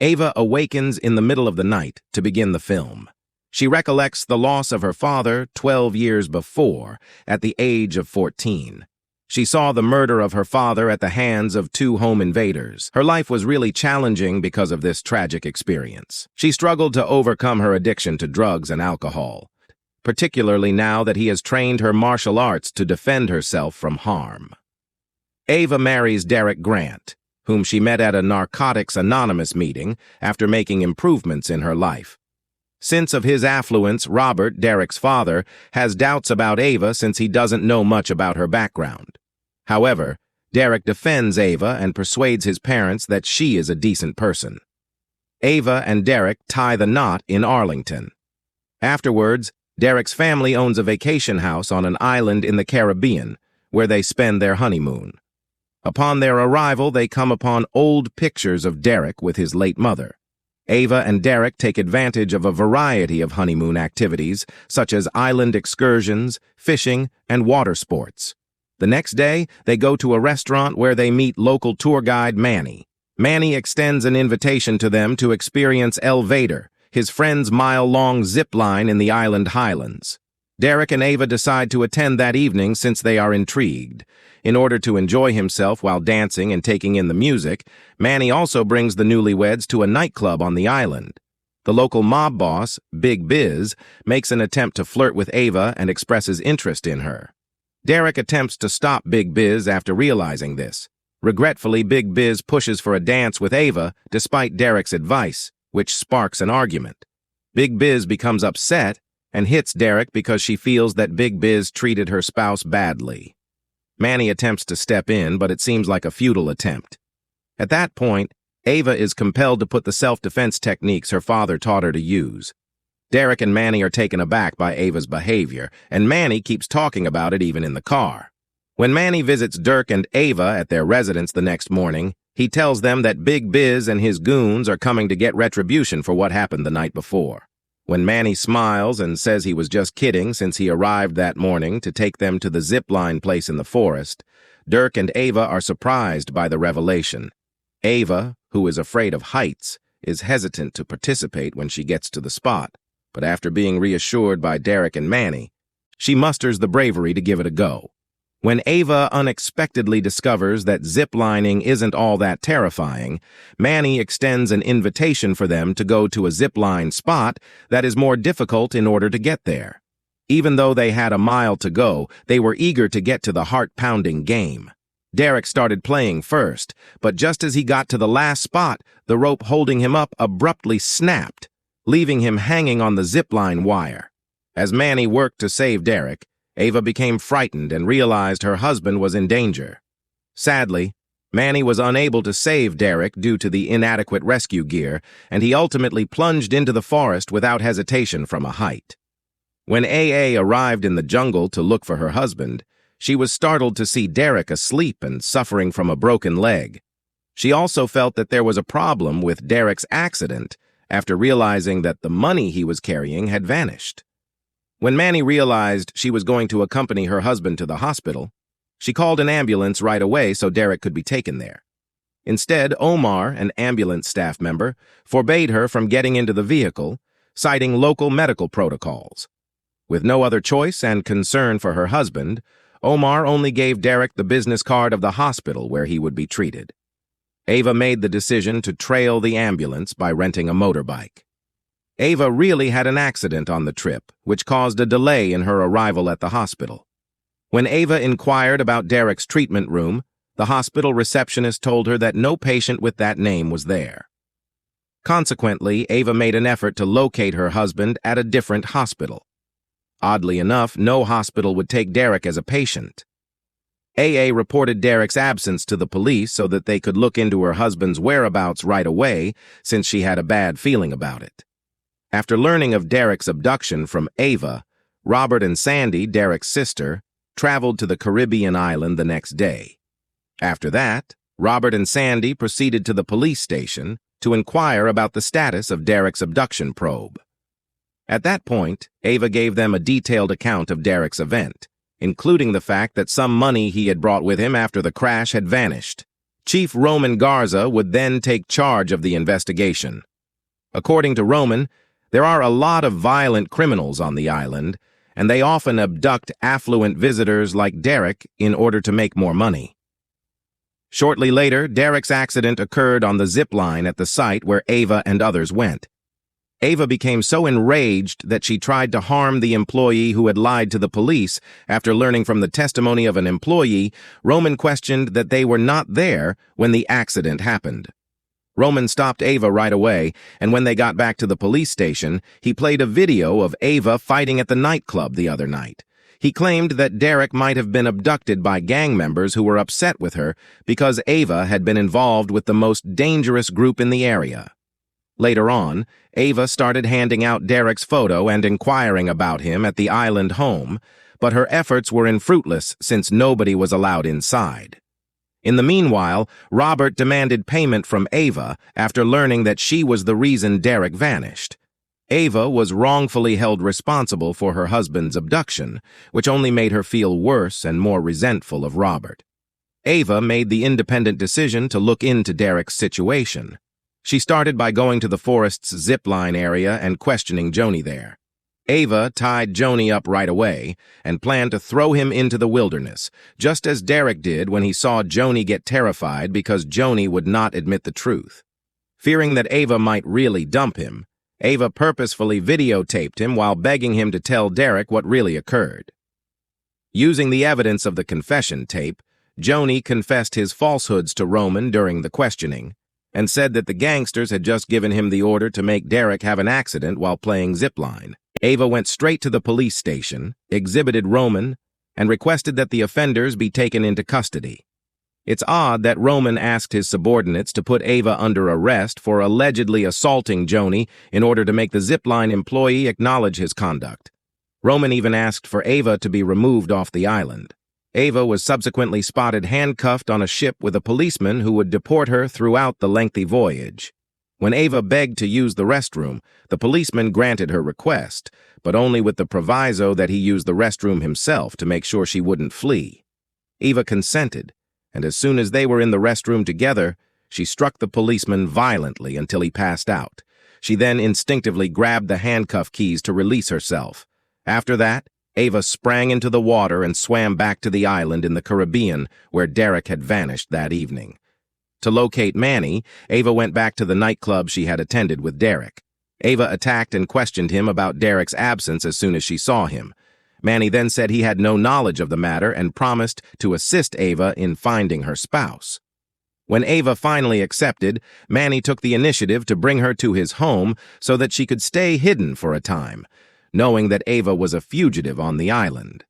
Ava awakens in the middle of the night to begin the film. She recollects the loss of her father 12 years before, at the age of 14. She saw the murder of her father at the hands of 2 home invaders. Her life was really challenging because of this tragic experience. She struggled to overcome her addiction to drugs and alcohol, particularly now that he has trained her martial arts to defend herself from harm. Ava marries Derek Grant, whom she met at a Narcotics Anonymous meeting after making improvements in her life. Since of his affluence, Robert, Derek's father, has doubts about Ava since he doesn't know much about her background. However, Derek defends Ava and persuades his parents that she is a decent person. Ava and Derek tie the knot in Arlington. Afterwards, Derek's family owns a vacation house on an island in the Caribbean, where they spend their honeymoon. Upon their arrival, they come upon old pictures of Derek with his late mother. Ava and Derek take advantage of a variety of honeymoon activities, such as island excursions, fishing, and water sports. The next day, they go to a restaurant where they meet local tour guide Manny. Manny extends an invitation to them to experience El Vader, his friend's mile-long zip line in the island highlands. Derek and Ava decide to attend that evening since they are intrigued. In order to enjoy himself while dancing and taking in the music, Manny also brings the newlyweds to a nightclub on the island. The local mob boss, Big Biz, makes an attempt to flirt with Ava and expresses interest in her. Derek attempts to stop Big Biz after realizing this. Regretfully, Big Biz pushes for a dance with Ava despite Derek's advice, which sparks an argument. Big Biz becomes upset and hits Derek because she feels that Big Biz treated her spouse badly. Manny attempts to step in, but it seems like a futile attempt. At that point, Ava is compelled to put the self-defense techniques her father taught her to use. Derek and Manny are taken aback by Ava's behavior, and Manny keeps talking about it even in the car. When Manny visits Dirk and Ava at their residence the next morning, he tells them that Big Biz and his goons are coming to get retribution for what happened the night before. When Manny smiles and says he was just kidding since he arrived that morning to take them to the zipline place in the forest, Dirk and Ava are surprised by the revelation. Ava, who is afraid of heights, is hesitant to participate when she gets to the spot, but after being reassured by Derek and Manny, she musters the bravery to give it a go. When Ava unexpectedly discovers that ziplining isn't all that terrifying, Manny extends an invitation for them to go to a zipline spot that is more difficult in order to get there. Even though they had a mile to go, they were eager to get to the heart-pounding game. Derek started playing first, but just as he got to the last spot, the rope holding him up abruptly snapped, leaving him hanging on the zipline wire. As Manny worked to save Derek, Ava became frightened and realized her husband was in danger. Sadly, Manny was unable to save Derek due to the inadequate rescue gear, and he ultimately plunged into the forest without hesitation from a height. When AA arrived in the jungle to look for her husband, she was startled to see Derek asleep and suffering from a broken leg. She also felt that there was a problem with Derek's accident after realizing that the money he was carrying had vanished. When Manny realized she was going to accompany her husband to the hospital, she called an ambulance right away so Derek could be taken there. Instead, Omar, an ambulance staff member, forbade her from getting into the vehicle, citing local medical protocols. With no other choice and concern for her husband, Omar only gave Derek the business card of the hospital where he would be treated. Ava made the decision to trail the ambulance by renting a motorbike. Ava really had an accident on the trip, which caused a delay in her arrival at the hospital. When Ava inquired about Derek's treatment room, the hospital receptionist told her that no patient with that name was there. Consequently, Ava made an effort to locate her husband at a different hospital. Oddly enough, no hospital would take Derek as a patient. AA reported Derek's absence to the police so that they could look into her husband's whereabouts right away, since she had a bad feeling about it. After learning of Derek's abduction from Ava, Robert and Sandy, Derek's sister, traveled to the Caribbean island the next day. After that, Robert and Sandy proceeded to the police station to inquire about the status of Derek's abduction probe. At that point, Ava gave them a detailed account of Derek's event, including the fact that some money he had brought with him after the crash had vanished. Chief Roman Garza would then take charge of the investigation. According to Roman, there are a lot of violent criminals on the island, and they often abduct affluent visitors like Derek in order to make more money. Shortly later, Derek's accident occurred on the zip line at the site where Ava and others went. Ava became so enraged that she tried to harm the employee who had lied to the police. After learning from the testimony of an employee, Roman questioned that they were not there when the accident happened. Roman stopped Ava right away, and when they got back to the police station, he played a video of Ava fighting at the nightclub the other night. He claimed that Derek might have been abducted by gang members who were upset with her because Ava had been involved with the most dangerous group in the area. Later on, Ava started handing out Derek's photo and inquiring about him at the island home, but her efforts were infruitless since nobody was allowed inside. In the meanwhile, Robert demanded payment from Ava after learning that she was the reason Derek vanished. Ava was wrongfully held responsible for her husband's abduction, which only made her feel worse and more resentful of Robert. Ava made the independent decision to look into Derek's situation. She started by going to the forest's zipline area and questioning Joni there. Ava tied Joni up right away and planned to throw him into the wilderness, just as Derek did when he saw Joni get terrified because Joni would not admit the truth. Fearing that Ava might really dump him, Ava purposefully videotaped him while begging him to tell Derek what really occurred. Using the evidence of the confession tape, Joni confessed his falsehoods to Roman during the questioning and said that the gangsters had just given him the order to make Derek have an accident while playing zipline. Ava went straight to the police station, exhibited Roman, and requested that the offenders be taken into custody. It's odd that Roman asked his subordinates to put Ava under arrest for allegedly assaulting Joni in order to make the zipline employee acknowledge his conduct. Roman even asked for Ava to be removed off the island. Ava was subsequently spotted handcuffed on a ship with a policeman who would deport her throughout the lengthy voyage. When Ava begged to use the restroom, the policeman granted her request, but only with the proviso that he use the restroom himself to make sure she wouldn't flee. Ava consented, and as soon as they were in the restroom together, she struck the policeman violently until he passed out. She then instinctively grabbed the handcuff keys to release herself. After that, Ava sprang into the water and swam back to the island in the Caribbean where Derek had vanished that evening. To locate Manny, Ava went back to the nightclub she had attended with Derek. Ava attacked and questioned him about Derek's absence as soon as she saw him. Manny then said he had no knowledge of the matter and promised to assist Ava in finding her spouse. When Ava finally accepted, Manny took the initiative to bring her to his home so that she could stay hidden for a time, knowing that Ava was a fugitive on the island.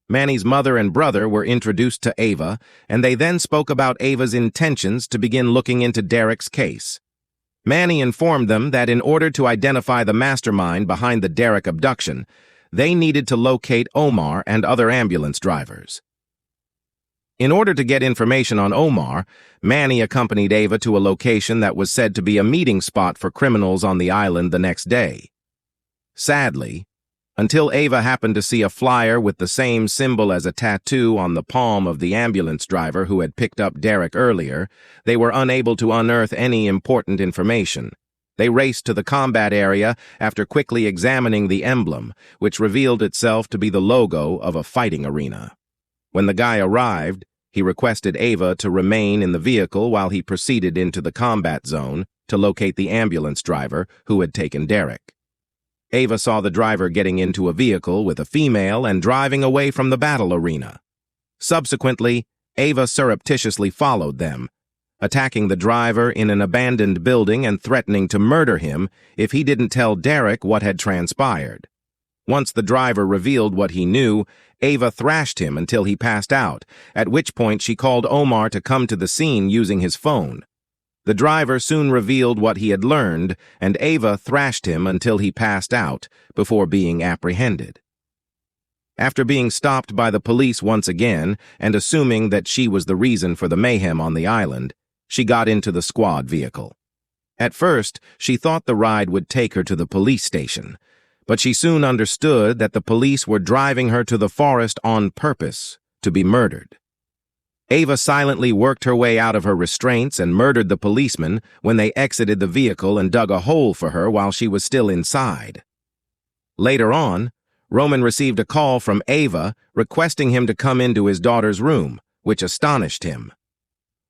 Manny's mother and brother were introduced to Ava, and they then spoke about Ava's intentions to begin looking into Derek's case. Manny informed them that in order to identify the mastermind behind the Derek abduction, they needed to locate Omar and other ambulance drivers. In order to get information on Omar, Manny accompanied Ava to a location that was said to be a meeting spot for criminals on the island the next day. Sadly, until Ava happened to see a flyer with the same symbol as a tattoo on the palm of the ambulance driver who had picked up Derek earlier, they were unable to unearth any important information. They raced to the combat area after quickly examining the emblem, which revealed itself to be the logo of a fighting arena. When the guy arrived, he requested Ava to remain in the vehicle while he proceeded into the combat zone to locate the ambulance driver who had taken Derek. Ava saw the driver getting into a vehicle with a female and driving away from the battle arena. Subsequently, Ava surreptitiously followed them, attacking the driver in an abandoned building and threatening to murder him if he didn't tell Derek what had transpired. Once the driver revealed what he knew, Ava thrashed him until he passed out, at which point she called Omar to come to the scene using his phone. The driver soon revealed what he had learned, and Ava thrashed him until he passed out before being apprehended. After being stopped by the police once again and assuming that she was the reason for the mayhem on the island, she got into the squad vehicle. At first, she thought the ride would take her to the police station, but she soon understood that the police were driving her to the forest on purpose to be murdered. Ava silently worked her way out of her restraints and murdered the policeman when they exited the vehicle and dug a hole for her while she was still inside. Later on, Roman received a call from Ava requesting him to come into his daughter's room, which astonished him.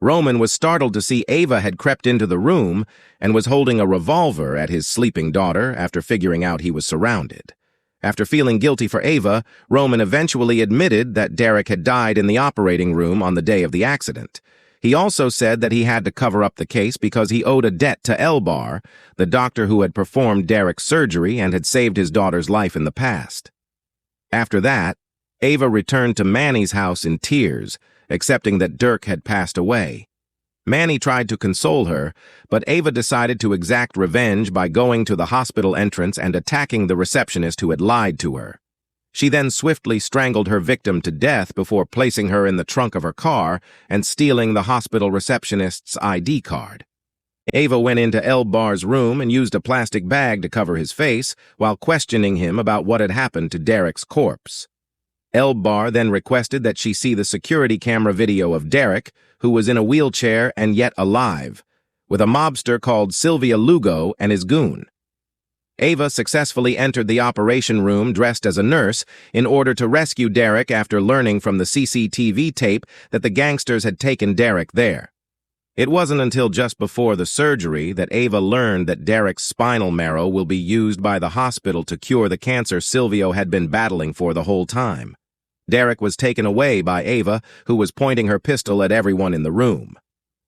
Roman was startled to see Ava had crept into the room and was holding a revolver at his sleeping daughter after figuring out he was surrounded. After feeling guilty for Ava, Roman eventually admitted that Derek had died in the operating room on the day of the accident. He also said that he had to cover up the case because he owed a debt to Elbar, the doctor who had performed Derek's surgery and had saved his daughter's life in the past. After that, Ava returned to Manny's house in tears, accepting that Dirk had passed away. Manny tried to console her, but Ava decided to exact revenge by going to the hospital entrance and attacking the receptionist who had lied to her. She then swiftly strangled her victim to death before placing her in the trunk of her car and stealing the hospital receptionist's ID card. Ava went into Elbar's room and used a plastic bag to cover his face while questioning him about what had happened to Derek's corpse. Elbar then requested that she see the security camera video of Derek, who was in a wheelchair and yet alive, with a mobster called Sylvia Lugo and his goon. Ava successfully entered the operation room dressed as a nurse in order to rescue Derek after learning from the CCTV tape that the gangsters had taken Derek there. It wasn't until just before the surgery that Ava learned that Derek's spinal marrow will be used by the hospital to cure the cancer Silvio had been battling for the whole time. Derek was taken away by Ava, who was pointing her pistol at everyone in the room.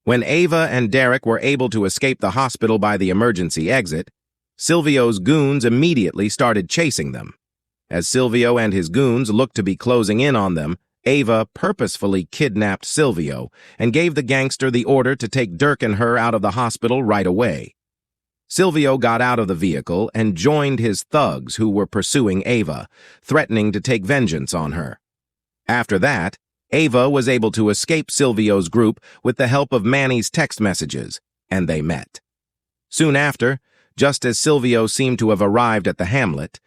When Ava and Derek were able to escape the hospital by the emergency exit, Silvio's goons immediately started chasing them. As Silvio and his goons looked to be closing in on them, Ava purposefully kidnapped Silvio and gave the gangster the order to take Dirk and her out of the hospital right away. Silvio got out of the vehicle and joined his thugs who were pursuing Ava, threatening to take vengeance on her. After that, Ava was able to escape Silvio's group with the help of Manny's text messages, and they met. Soon after, just as Silvio seemed to have arrived at the hamlet,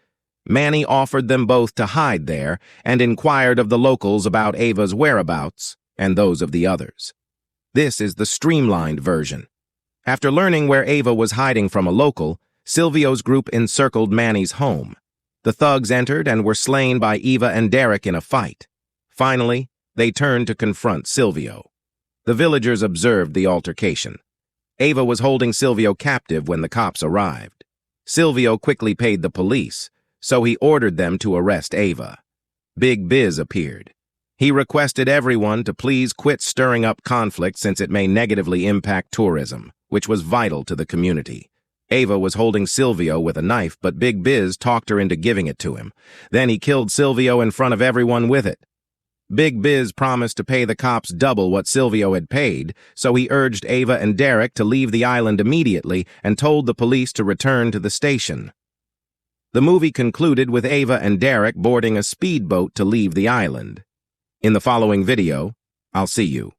Manny offered them both to hide there and inquired of the locals about Ava's whereabouts and those of the others. This is the streamlined version. After learning where Ava was hiding from a local, Silvio's group encircled Manny's home. The thugs entered and were slain by Ava and Derek in a fight. Finally, they turned to confront Silvio. The villagers observed the altercation. Ava was holding Silvio captive when the cops arrived. Silvio quickly paid the police, so he ordered them to arrest Ava. Big Biz appeared. He requested everyone to please quit stirring up conflict since it may negatively impact tourism, which was vital to the community. Ava was holding Silvio with a knife, but Big Biz talked her into giving it to him. Then he killed Silvio in front of everyone with it. Big Biz promised to pay the cops double what Silvio had paid, so he urged Ava and Derek to leave the island immediately and told the police to return to the station. The movie concluded with Ava and Derek boarding a speedboat to leave the island. In the following video, I'll see you.